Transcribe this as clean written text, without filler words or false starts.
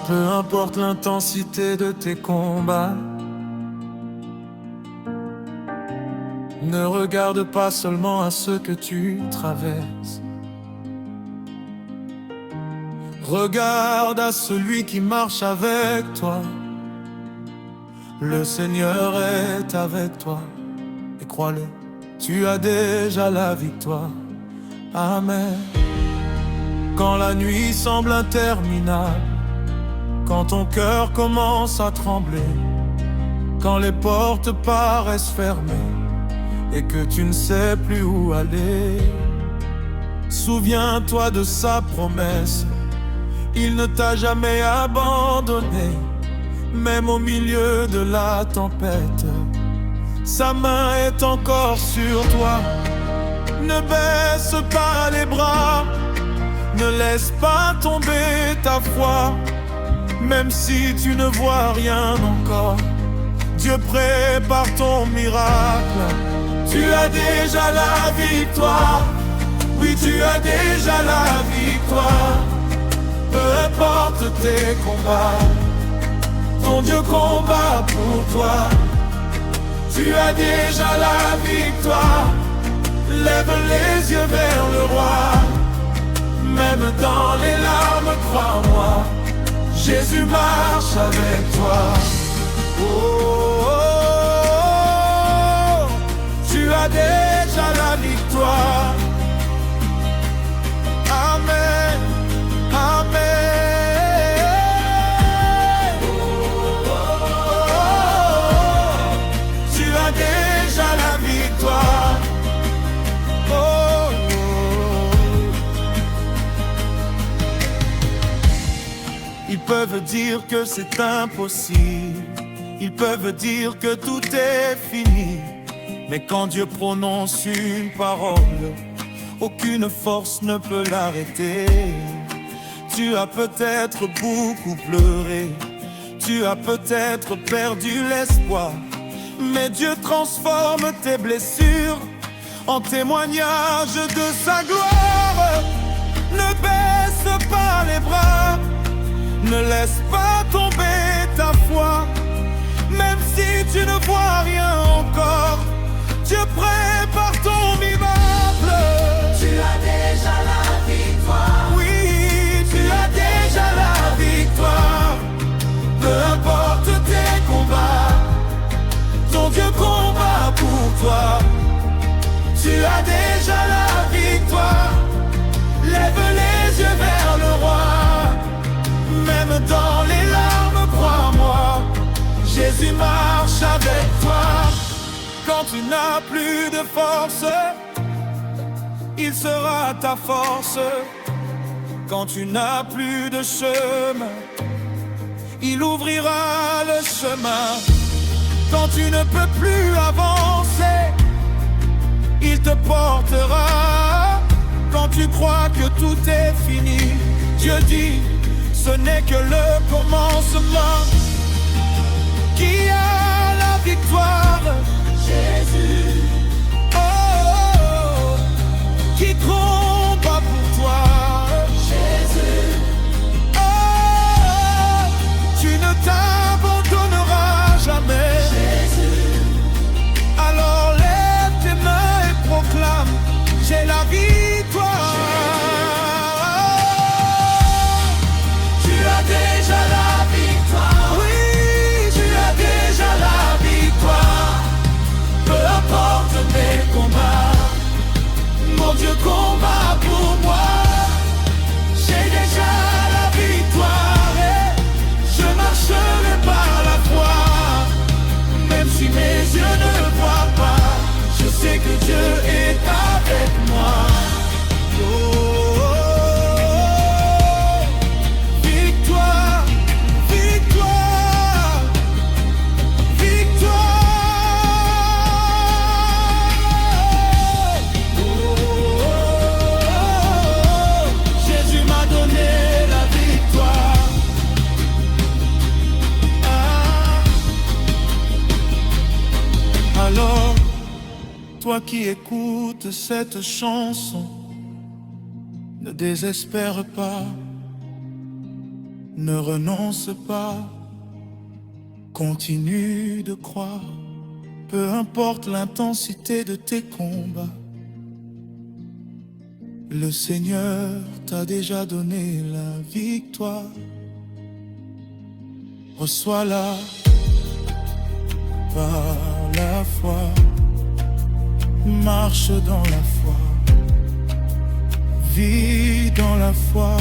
Peu importe l'intensité de tes combats, ne regarde pas seulement à ce que tu traverses. Regarde à celui qui marche avec toi. Le Seigneur est avec toi. Et crois-le, tu as déjà la victoire. Amen. Quand la nuit semble interminable, quand ton cœur commence à trembler, quand les portes paraissent fermées et que tu ne sais plus où aller, souviens-toi de sa promesse. Il ne t'a jamais abandonné, même au milieu de la tempête. Sa main est encore sur toi. Ne baisse pas les bras, ne laisse pas tomber ta foi. Même si tu ne vois rien encore, Dieu prépare ton miracle. Tu as déjà la victoire. Oui, tu as déjà la victoire. Peu importe tes combats, ton Dieu combat pour toi. Tu as déjà la victoire. Lève les yeux vers le roi. Même dans les larmes, crois-moi, Jésus marche avec toi. Oh, oh, oh, tu as déjà la victoire. Amen, amen. Oh, oh, oh, tu as déjà la victoire. Oh, oh. Ils peuvent dire que c'est impossible, ils peuvent dire que tout est fini, mais quand Dieu prononce une parole, aucune force ne peut l'arrêter. Tu as peut-être beaucoup pleuré, tu as peut-être perdu l'espoir, mais Dieu transforme tes blessures en témoignage de sa gloire. Ne baisse pas les bras, ne laisse pas tomber ta foi. Même si tu ne vois rien encore, Dieu prépare ton miracle. Tu as déjà la victoire. Oui, tu as déjà la victoire. Peu importe tes combats, ton Dieu combat pour toi. Tu as déjà la victoire. Lève les yeux vers le roi. Même dans les larmes, crois-moi, Jésus marche avec toi. Quand tu n'as plus de force, il sera ta force. Quand tu n'as plus de chemin, il ouvrira le chemin. Quand tu ne peux plus avancer, il te portera. Quand tu crois que tout est fini, Dieu dit, ce n'est que le commencement. Qui a la victoire? Jésus. Oh, oh, oh, qui combat pour toi? Jésus. Oh, oh, tu ne t'abandonneras jamais. Jésus. Alors lève tes mains et proclame, j'ai la victoire. Tu as déjà la victoire. Oui, Tu as déjà la victoire. Peu importe mes combats, mon Dieu combat pour moi. J'ai déjà la victoire et je marcherai par la foi. Même si mes yeux ne le voient pas, je sais que Dieu est avec moi. oh, oh, oh. Victoire, victoire, victoire. Oh, oh, oh. Jésus m'a donné la victoire. Ah. Alors, toi qui écoutes cette chanson, ne désespère pas, Ne renonce pas, continue de croire, peu importe l'intensité de tes combats. Le Seigneur t'a déjà donné la victoire. Reçois-la par la foi. Marche dans la foi. Vis dans la foi.